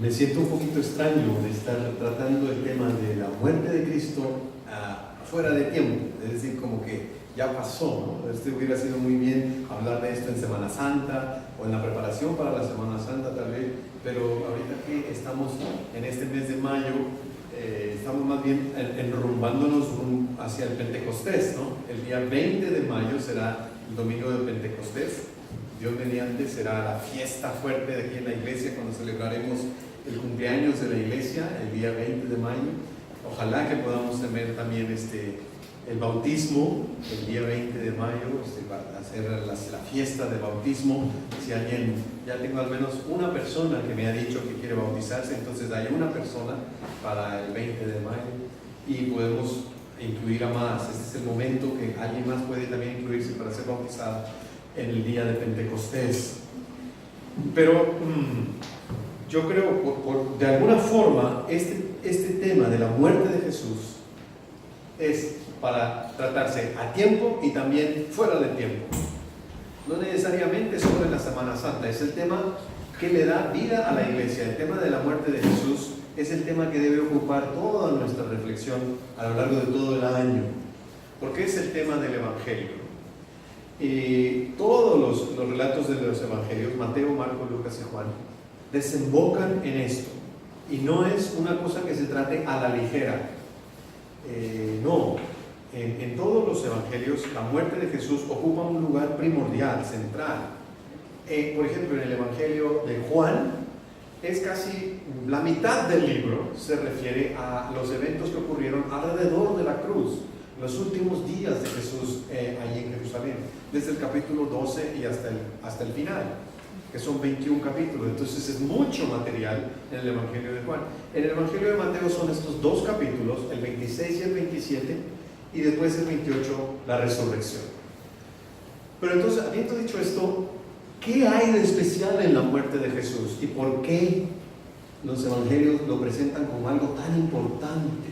Me siento un poquito extraño de estar tratando el tema de la muerte de Cristo fuera de tiempo, es decir, como que ya pasó, ¿no? Hubiera sido muy bien hablar de esto en Semana Santa o en la preparación para la Semana Santa tal vez, pero ahorita que estamos en este mes de mayo, estamos más bien enrumbándonos hacia el Pentecostés, ¿no? El día 20 de mayo será el domingo del Pentecostés. Dios mediante será la fiesta fuerte de aquí en la iglesia cuando celebraremos el cumpleaños de la iglesia el día 20 de mayo. Ojalá que podamos tener también el bautismo el día 20 de mayo, hacer la fiesta de bautismo. Si alguien, ya tengo al menos una persona que me ha dicho que quiere bautizarse, entonces hay una persona para el 20 de mayo y podemos incluir a más. Este es el momento que alguien más puede también incluirse para ser bautizado en el día de Pentecostés. Pero yo creo, de alguna forma, este tema de la muerte de Jesús es para tratarse a tiempo y también fuera de tiempo. No necesariamente solo en la Semana Santa, es el tema que le da vida a la iglesia. El tema de la muerte de Jesús es el tema que debe ocupar toda nuestra reflexión a lo largo de todo el año, porque es el tema del Evangelio. Y todos los relatos de los Evangelios, Mateo, Marcos, Lucas y Juan, desembocan en esto. Y no es una cosa que se trate a la ligera. No. En todos los Evangelios, la muerte de Jesús ocupa un lugar primordial, central. Por ejemplo, en el Evangelio de Juan, es casi la mitad del libro se refiere a los eventos que ocurrieron alrededor de la cruz, los últimos días de Jesús allí en Jerusalén, desde el capítulo 12 y hasta el final, que son 21 capítulos. Entonces es mucho material en el Evangelio de Juan. En el Evangelio de Mateo son estos dos capítulos, el 26 y el 27, y después el 28, la resurrección. Pero entonces, habiendo dicho esto, ¿qué hay de especial en la muerte de Jesús? ¿Y por qué los evangelios lo presentan como algo tan importante?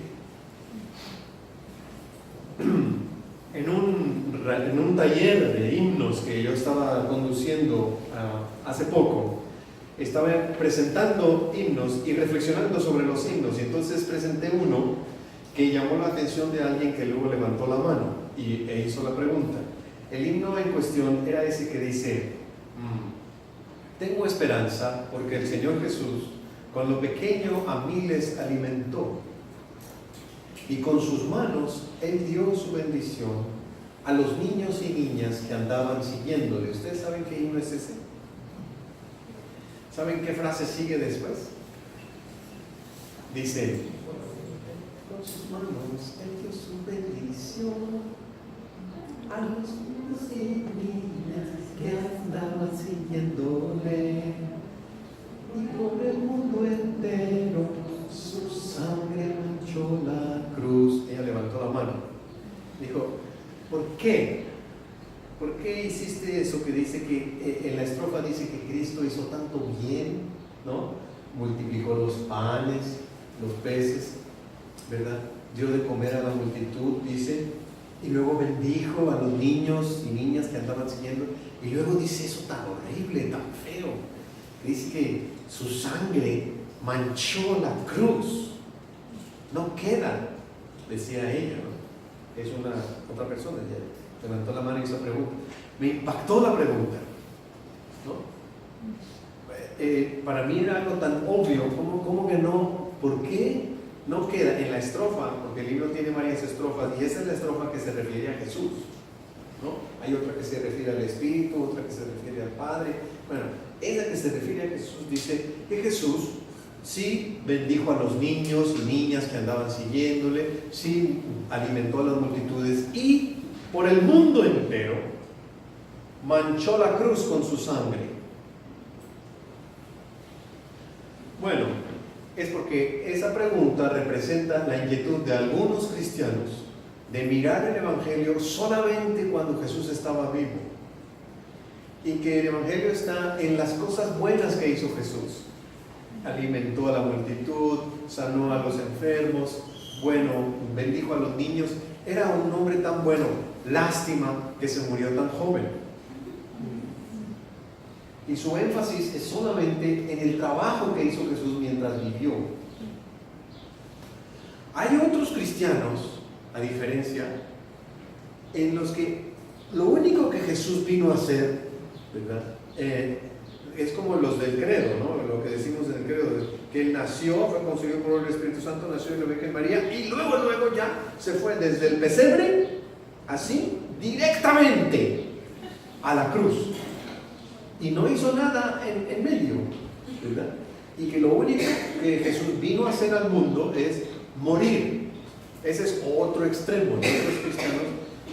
En un taller de himnos que yo estaba conduciendo hace poco, estaba presentando himnos y reflexionando sobre los himnos, y entonces presenté uno que llamó la atención de alguien que luego levantó la mano e hizo la pregunta. El himno en cuestión era ese que dice: tengo esperanza porque el Señor Jesús con lo pequeño a miles alimentó, y con sus manos Él dio su bendición a los niños y niñas que andaban siguiéndole. ¿Ustedes saben qué himno es ese? ¿Saben qué frase sigue después? Dice: con sus manos Él dio su bendición a los niños y niñas que andaban siguiéndole, y por el mundo entero su sangre manchó la cruz. Ella levantó la mano, dijo: ¿por qué? ¿Por qué hiciste eso que dice que en la estrofa dice que Cristo hizo tanto bien, ¿no? Multiplicó los panes, los peces, ¿verdad? Dio de comer a la multitud, dice, y luego bendijo a los niños y niñas que andaban siguiendo, y luego dice eso tan horrible, tan feo, dice que su sangre manchó la cruz. No queda, decía ella, ¿no? Es otra persona, ella levantó la mano y hizo la pregunta. Me impactó la pregunta, ¿no? Para mí era algo tan obvio, ¿cómo que no? ¿Por qué no queda en la estrofa? Porque el libro tiene varias estrofas, y esa es la estrofa que se refiere a Jesús, ¿no? Hay otra que se refiere al Espíritu, otra que se refiere al Padre. Bueno, esa que se refiere a Jesús dice que Jesús sí bendijo a los niños y niñas que andaban siguiéndole, sí alimentó a las multitudes, y por el mundo entero manchó la cruz con su sangre. Bueno, es porque esa pregunta representa la inquietud de algunos cristianos de mirar el Evangelio solamente cuando Jesús estaba vivo, y que el Evangelio está en las cosas buenas que hizo Jesús. Alimentó a la multitud, sanó a los enfermos, bueno, bendijo a los niños. Era un hombre tan bueno, lástima que se murió tan joven. Y su énfasis es solamente en el trabajo que hizo Jesús mientras mientras vivió. Hay otros cristianos, a diferencia, en los que lo único que Jesús vino a hacer, ¿verdad? Es como los del credo, ¿no? Lo que decimos en el credo, que Él nació, fue concebido por el Espíritu Santo, nació en la Virgen María, y luego ya se fue desde el pesebre, así, directamente a la cruz. Y no hizo nada en medio, ¿verdad? Y que lo único que Jesús vino a hacer al mundo es morir. Ese es otro extremo de los cristianos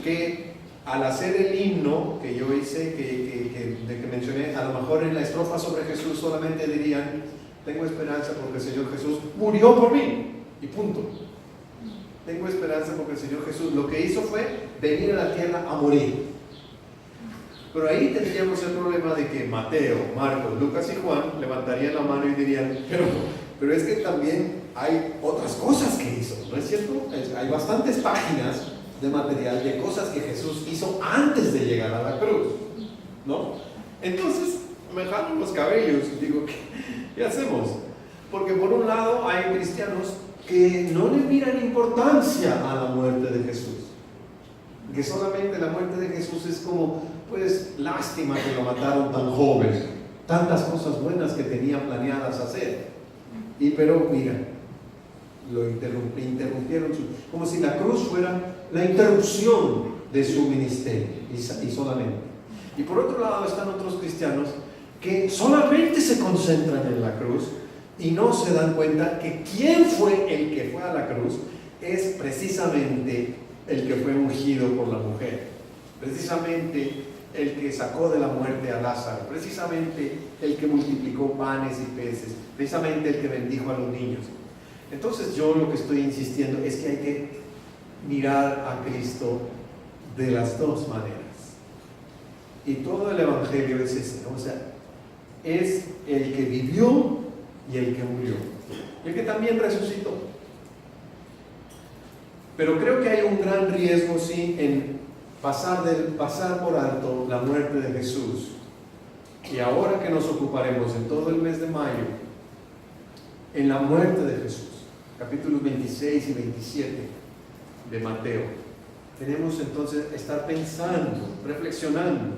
que al hacer el himno que yo hice, que mencioné, a lo mejor en la estrofa sobre Jesús solamente dirían: tengo esperanza porque el Señor Jesús murió por mí, y punto. Tengo esperanza porque el Señor Jesús lo que hizo fue venir a la tierra a morir. Pero ahí tendríamos el problema de que Mateo, Marcos, Lucas y Juan levantarían la mano y dirían: pero es que también hay otras cosas que hizo, ¿no es cierto? Hay bastantes páginas de material de cosas que Jesús hizo antes de llegar a la cruz, ¿no? Entonces me jalo los cabellos y digo: ¿qué hacemos? Porque por un lado hay cristianos que no le miran importancia a la muerte de Jesús, que solamente la muerte de Jesús es como, pues, lástima que lo mataron tan joven, tantas cosas buenas que tenía planeadas hacer, pero mira, lo interrumpieron, como si la cruz fuera la interrupción de su ministerio, y solamente. Y por otro lado están otros cristianos que solamente se concentran en la cruz y no se dan cuenta que quien fue el que fue a la cruz es precisamente el que fue ungido por la mujer, precisamente el que sacó de la muerte a Lázaro, precisamente el que multiplicó panes y peces, precisamente el que bendijo a los niños. Entonces yo lo que estoy insistiendo es que hay que mirar a Cristo de las dos maneras. Y todo el Evangelio es ese, ¿no? O sea, es el que vivió y el que murió, el que también resucitó. Pero creo que hay un gran riesgo, sí, en pasar por alto la muerte de Jesús. Y ahora que nos ocuparemos en todo el mes de mayo en la muerte de Jesús, capítulos 26 y 27 de Mateo, tenemos entonces estar pensando, reflexionando,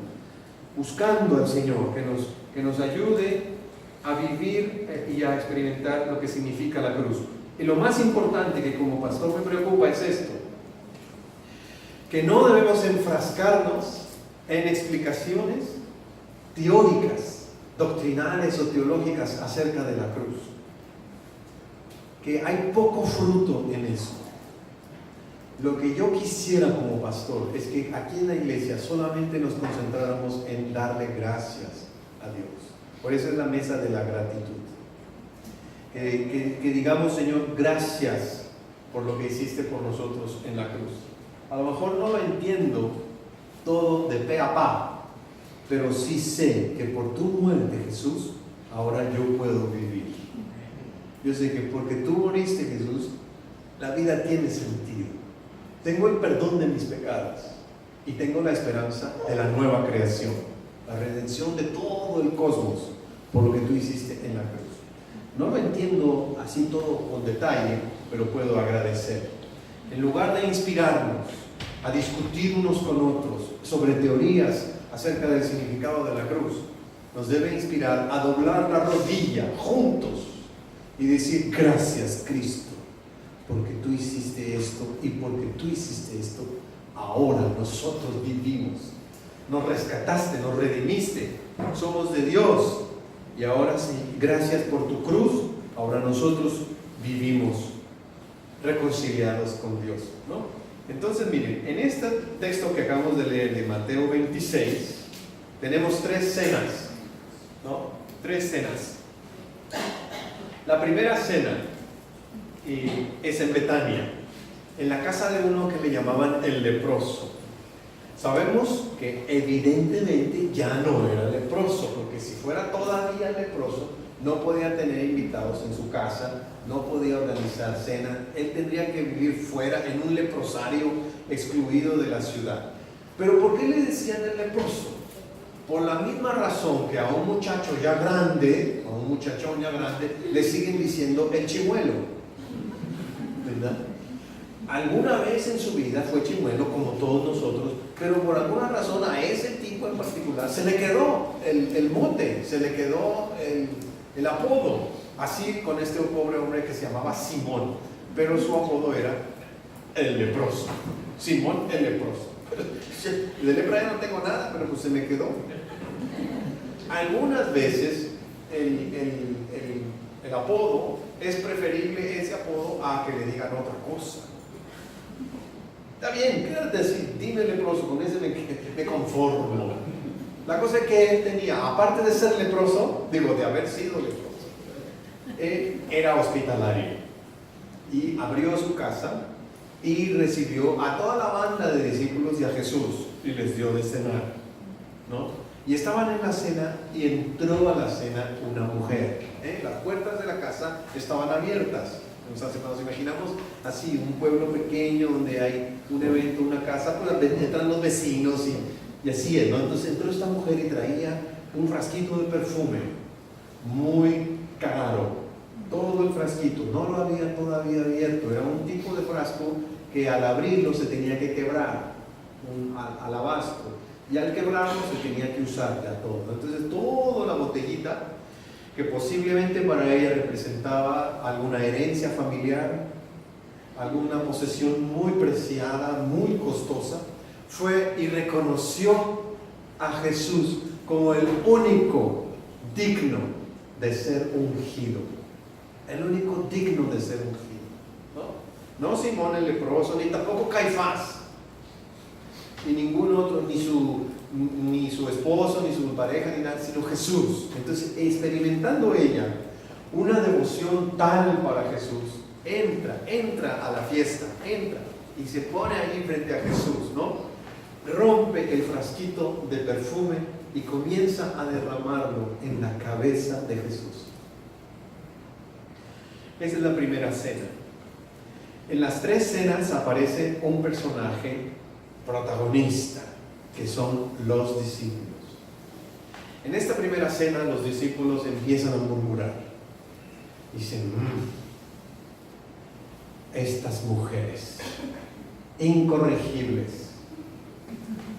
buscando al Señor que nos ayude a vivir y a experimentar lo que significa la cruz. Y lo más importante que como pastor me preocupa es esto: que no debemos enfrascarnos en explicaciones teóricas, doctrinales o teológicas acerca de la cruz, que hay poco fruto en eso. Lo que yo quisiera como pastor es que aquí en la iglesia solamente nos concentráramos en darle gracias a Dios. Por eso es la mesa de la gratitud. Que digamos: Señor, gracias por lo que hiciste por nosotros en la cruz. A lo mejor no lo entiendo todo de pe a pa, pero sí sé que por tu muerte, Jesús, ahora yo puedo vivir. Yo sé que porque tú moriste, Jesús, la vida tiene sentido. Tengo el perdón de mis pecados y tengo la esperanza de la nueva creación, la redención de todo el cosmos por lo que tú hiciste en la cruz. No lo entiendo así todo con detalle, pero puedo agradecer. En lugar de inspirarnos a discutir unos con otros sobre teorías acerca del significado de la cruz, nos debe inspirar a doblar la rodilla juntos y decir: gracias, Cristo, porque tú hiciste esto, y porque tú hiciste esto, ahora nosotros vivimos. Nos rescataste, nos redimiste, somos de Dios. Y ahora sí, gracias por tu cruz, ahora nosotros vivimos reconciliados con Dios, ¿no? Entonces miren, en este texto que acabamos de leer de Mateo 26, tenemos tres cenas, ¿no? Tres cenas. La primera cena es en Betania, en la casa de uno que le llamaban el leproso. Sabemos que evidentemente ya no era leproso, porque si fuera todavía leproso, no podía tener invitados en su casa, no podía organizar cena, él tendría que vivir fuera en un leprosario excluido de la ciudad. Pero ¿por qué le decían el leproso? Por la misma razón que a un muchacho ya grande, o a un muchachón ya grande, le siguen diciendo el chimuelo, ¿verdad? Alguna vez en su vida fue chimuelo como todos nosotros, pero por alguna razón a ese tipo en particular se le quedó el mote, se le quedó el apodo, así con este pobre hombre que se llamaba Simón, pero su apodo era el leproso. Simón el leproso. De lepra ya no tengo nada, pero pues se me quedó. Algunas veces el apodo es preferible, ese apodo, a que le digan otra cosa. Está bien, quédate así, dime leproso, con ese me conformo. La cosa es que él tenía, aparte de ser leproso, digo, de haber sido leproso, era hospitalario y abrió su casa y recibió a toda la banda de discípulos y a Jesús y les dio de cenar, ¿no? Y estaban en la cena y entró a la cena una mujer, las puertas de la casa estaban abiertas. Entonces, cuando nos imaginamos así, un pueblo pequeño donde hay un evento, una casa, pues entran los vecinos y así es, ¿no? Entonces entró esta mujer y traía un frasquito de perfume muy caro. Todo el frasquito, no lo había todavía abierto, era un tipo de frasco que al abrirlo se tenía que quebrar, un alabastro, y al quebrarlo se tenía que usar ya todo. Entonces toda la botellita, que posiblemente para ella representaba alguna herencia familiar, alguna posesión muy preciada, muy costosa, fue y reconoció a Jesús como el único digno de ser ungido. El único digno de ser ungido. No Simón el leproso, ni tampoco Caifás, ni ningún otro, ni su esposo, ni su pareja, ni nada, sino Jesús. Entonces, experimentando ella una devoción tal para Jesús, entra a la fiesta, entra y se pone ahí frente a Jesús, ¿no? Rompe el frasquito de perfume y comienza a derramarlo en la cabeza de Jesús. Esa es la primera cena. En las 3 cenas aparece un personaje protagonista, que son los discípulos. En esta primera cena los discípulos empiezan a murmurar. Dicen, estas mujeres incorregibles.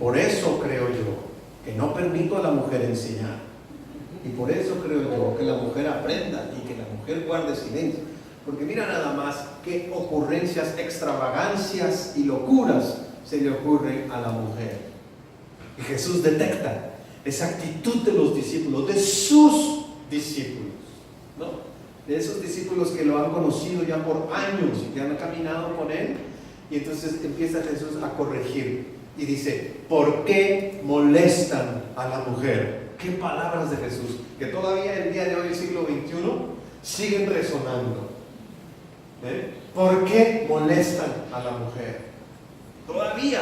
Por eso creo yo que no permito a la mujer enseñar. Y por eso creo yo que la mujer aprenda y que la mujer guarde silencio. Porque mira nada más qué ocurrencias, extravagancias y locuras se le ocurren a la mujer. Y Jesús detecta esa actitud de los discípulos, de sus discípulos, ¿no? De esos discípulos que lo han conocido ya por años y que han caminado con él. Y entonces empieza Jesús a corregir y dice, ¿por qué molestan a la mujer? Qué palabras de Jesús, que todavía el día de hoy, el siglo XXI, siguen resonando. ¿Por qué molestan a la mujer? Todavía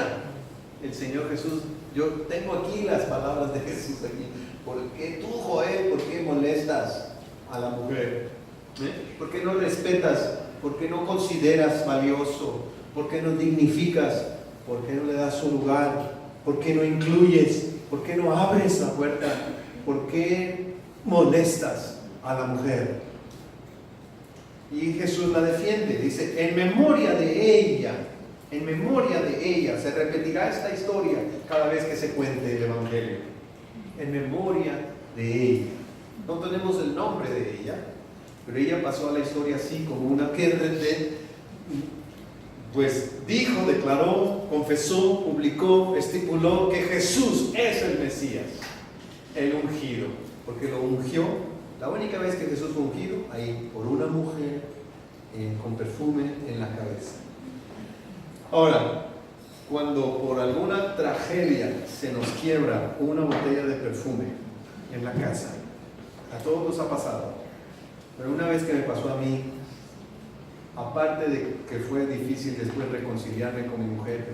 el Señor Jesús, yo tengo aquí las palabras de Jesús aquí. ¿Por qué tú, Joel, por qué molestas a la mujer? ¿Por qué no respetas? ¿Por qué no consideras valioso? ¿Por qué no dignificas? ¿Por qué no le das su lugar? ¿Por qué no incluyes? ¿Por qué no abres la puerta? ¿Por qué molestas a la mujer? Y Jesús la defiende, dice, en memoria de ella, se repetirá esta historia cada vez que se cuente el Evangelio. En memoria de ella. No tenemos el nombre de ella, pero ella pasó a la historia así, como una que pues dijo, declaró, confesó, publicó, estipuló que Jesús es el Mesías, el ungido, porque lo ungió. La única vez que Jesús fue ungido, ahí por una mujer con perfume en la cabeza. Ahora, cuando por alguna tragedia se nos quiebra una botella de perfume en la casa, a todos nos ha pasado, pero una vez que me pasó a mí, aparte de que fue difícil después reconciliarme con mi mujer,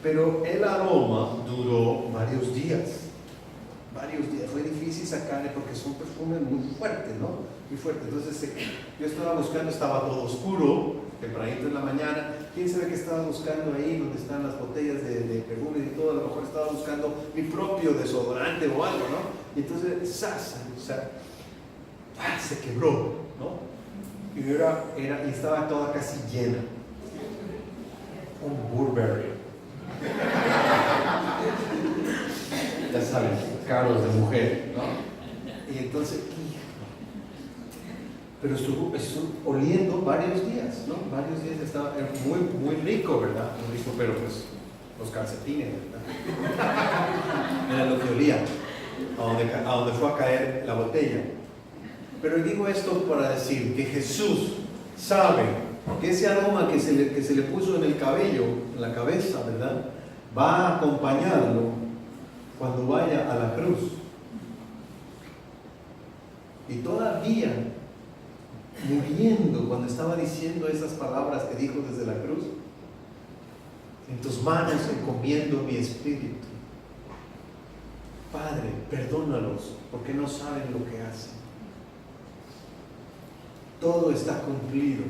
pero el aroma duró varios días. Fue difícil sacarle porque son perfumes muy fuertes, ¿no? Muy fuertes. Entonces yo estaba buscando, estaba todo oscuro, tempranito en la mañana. ¿Quién sabe qué estaba buscando ahí donde están las botellas de perfumes y todo? A lo mejor estaba buscando mi propio desodorante o algo, ¿no? Y entonces se quebró, ¿no? Y estaba toda casi llena. Un Burberry. Ya saben, caros de mujer, ¿no? Y entonces, pero estuvo oliendo varios días, ¿no? Varios días estaba muy, muy rico, ¿verdad? Muy rico, pero pues los calcetines, ¿verdad? Era lo que olía, a donde fue a caer la botella. Pero digo esto para decir que Jesús sabe que ese aroma que se le puso en el cabello, en la cabeza, ¿verdad?, va a acompañarlo cuando vaya a la cruz. Y todavía muriendo, cuando estaba diciendo esas palabras que dijo desde la cruz: en tus manos encomiendo mi espíritu. Padre, perdónalos porque no saben lo que hacen. Todo está cumplido.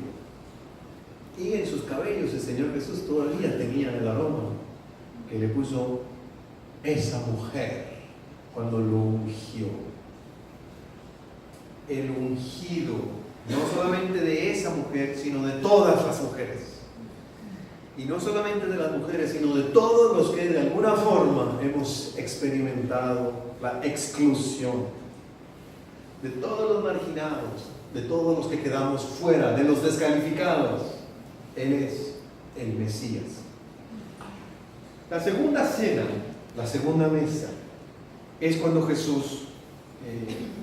Y en sus cabellos el Señor Jesús todavía tenía el aroma que le puso esa mujer cuando lo ungió. El ungido, no solamente de esa mujer, sino de todas las mujeres. Y no solamente de las mujeres, sino de todos los que de alguna forma hemos experimentado la exclusión. De todos los marginados, de todos los que quedamos fuera, de los descalificados. Él es el Mesías. La segunda cena, la segunda mesa, es cuando Jesús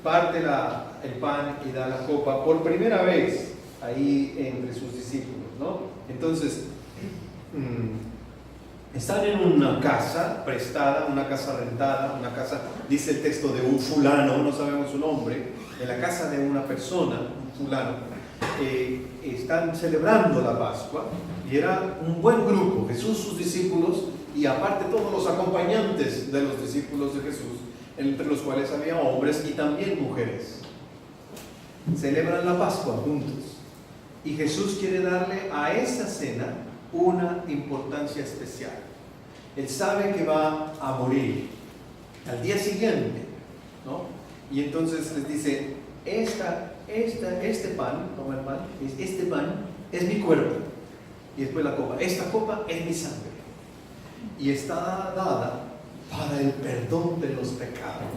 parte el pan y da la copa por primera vez ahí entre sus discípulos, ¿no? Entonces, están en una casa prestada, una casa rentada, una casa, dice el texto, de un fulano, no sabemos su nombre, en la casa de una persona, un fulano. Están celebrando la Pascua y era un buen grupo, Jesús, sus discípulos y aparte todos los acompañantes de los discípulos de Jesús, entre los cuales había hombres y también mujeres. Celebran la Pascua juntos y Jesús quiere darle a esa cena una importancia especial. Él sabe que va a morir al día siguiente, ¿no? Y entonces les dice: este pan, toma el pan, este pan es mi cuerpo. Y después la copa, esta copa es mi sangre. Y está dada para el perdón de los pecados.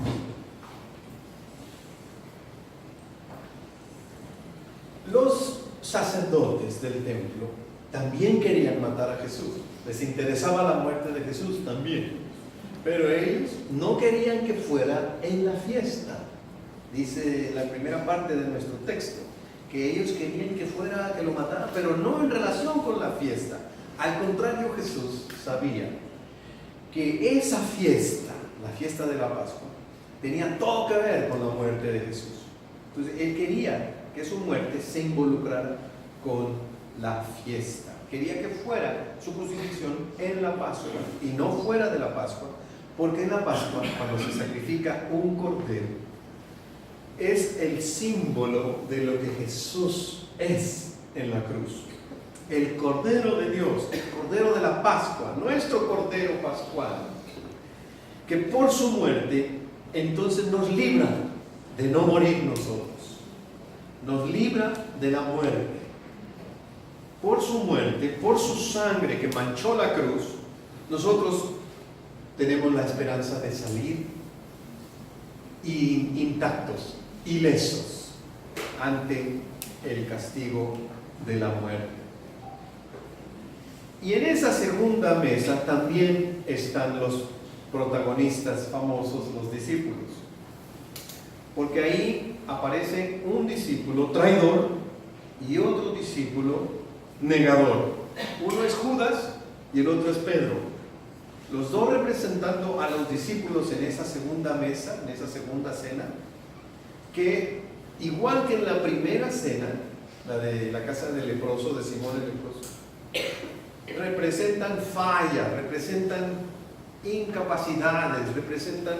Los sacerdotes del templo también querían matar a Jesús. Les interesaba la muerte de Jesús también. Pero ellos no querían que fuera en la fiesta. Dice la primera parte de nuestro texto, que ellos querían que lo mataran, pero no en relación con la fiesta. Al contrario, Jesús sabía que esa fiesta, la fiesta de la Pascua, tenía todo que ver con la muerte de Jesús. Entonces, él quería que su muerte se involucrara con la fiesta. Quería que fuera su crucifixión en la Pascua y no fuera de la Pascua, porque en la Pascua, cuando se sacrifica un cordero, es el símbolo de lo que Jesús es en la cruz. El Cordero de Dios, el Cordero de la Pascua, nuestro Cordero Pascual, que por su muerte entonces nos libra de no morir nosotros, nos libra de la muerte. Por su muerte, por su sangre que manchó la cruz, nosotros tenemos la esperanza de salir intactos, ilesos ante el castigo de la muerte. Y en esa segunda mesa también están los protagonistas famosos, los discípulos, porque ahí aparece un discípulo traidor y otro discípulo negador. Uno es Judas y el otro es Pedro, los dos representando a los discípulos en esa segunda mesa, en esa segunda cena, que igual que en la primera cena, la de la casa del leproso, de Simón el leproso, representan fallas, representan incapacidades, representan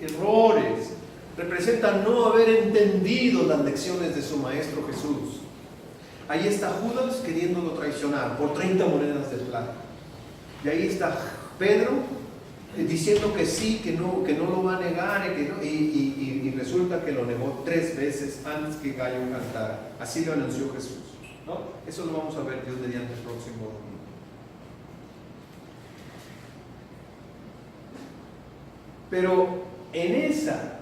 errores, representan no haber entendido las lecciones de su maestro Jesús. Ahí está Judas queriéndolo traicionar por 30 monedas de plata. Y ahí está Pedro diciendo que sí, que no lo va a negar, y resulta que lo negó 3 veces antes que gallo cantara. Así lo anunció Jesús, ¿no? Eso lo vamos a ver Dios mediante el próximo domingo. Pero en esa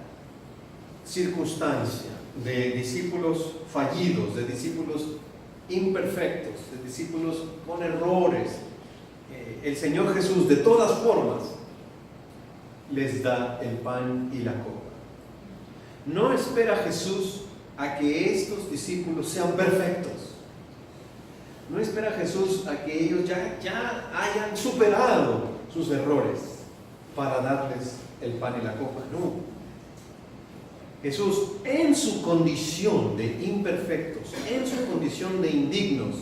circunstancia de discípulos fallidos, de discípulos imperfectos, de discípulos con errores, el Señor Jesús de todas formas les da el pan y la copa. No espera Jesús a que estos discípulos sean perfectos. No espera Jesús a que ellos ya hayan superado sus errores para darles el pan y la copa. No. Jesús, en su condición de imperfectos, en su condición de indignos,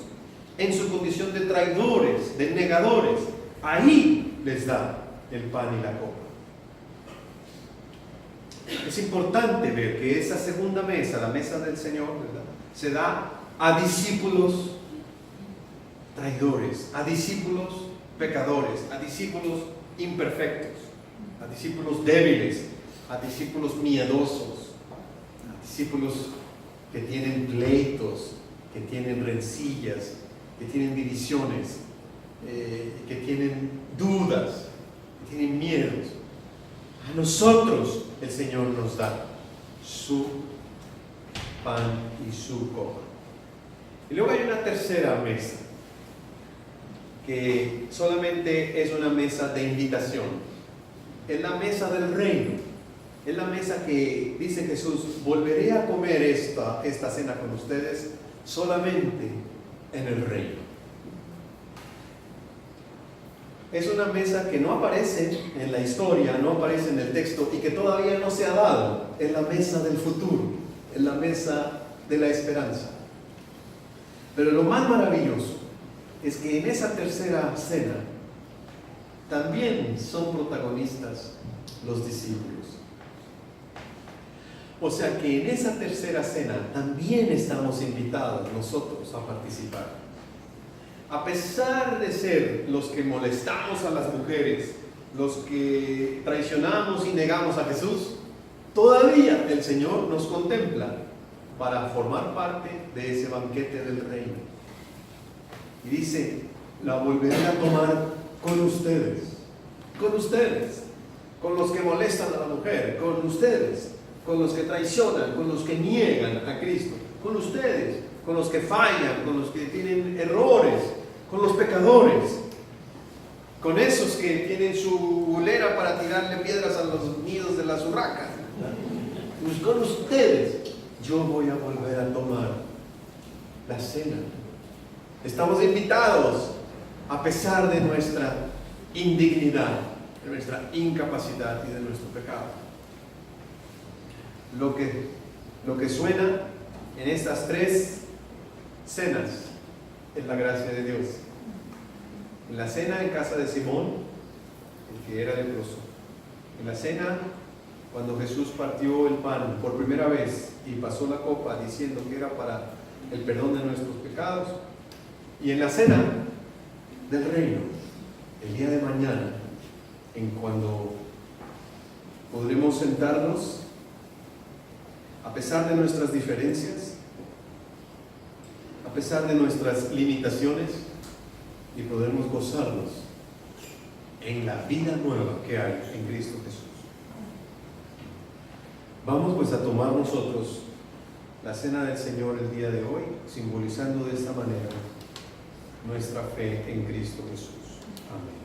en su condición de traidores, de negadores, ahí les da el pan y la copa. Es importante ver que esa segunda mesa, la mesa del Señor, ¿verdad?, se da a discípulos traidores, a discípulos pecadores, a discípulos imperfectos, a discípulos débiles, a discípulos miedosos, a discípulos que tienen pleitos, que tienen rencillas, que tienen divisiones, que tienen dudas, que tienen miedos. A nosotros el Señor nos da su pan y su copa. Y luego hay una tercera mesa, que solamente es una mesa de invitación. Es la mesa del reino. Es la mesa que dice Jesús: volveré a comer esta cena con ustedes solamente en el reino. Es una mesa que no aparece en la historia, no aparece en el texto y que todavía no se ha dado. Es la mesa del futuro, es la mesa de la esperanza. Pero lo más maravilloso es que en esa tercera cena también son protagonistas los discípulos. O sea que en esa tercera cena también estamos invitados nosotros a participar. A pesar de ser los que molestamos a las mujeres, los que traicionamos y negamos a Jesús, todavía el Señor nos contempla para formar parte de ese banquete del reino. Y dice: la volveré a tomar con ustedes, con los que molestan a la mujer, con ustedes, con los que traicionan, con los que niegan a Cristo, con ustedes, con los que fallan, con los que tienen errores, con los pecadores, con esos que tienen su bulera para tirarle piedras a los nidos de las urracas. Pues con ustedes yo voy a volver a tomar la cena. Estamos invitados a pesar de nuestra indignidad, de nuestra incapacidad y de nuestro pecado. Lo que suena en estas 3 cenas es la gracia de Dios. En la cena en casa de Simón, el que era leproso. En la cena cuando Jesús partió el pan por primera vez y pasó la copa diciendo que era para el perdón de nuestros pecados. Y en la cena del reino, el día de mañana, en cuando podremos sentarnos a pesar de nuestras diferencias, a pesar de nuestras limitaciones, y podremos gozarnos en la vida nueva que hay en Cristo Jesús. Vamos pues a tomar nosotros la cena del Señor el día de hoy, simbolizando de esta manera nuestra fe en Cristo Jesús. Amén.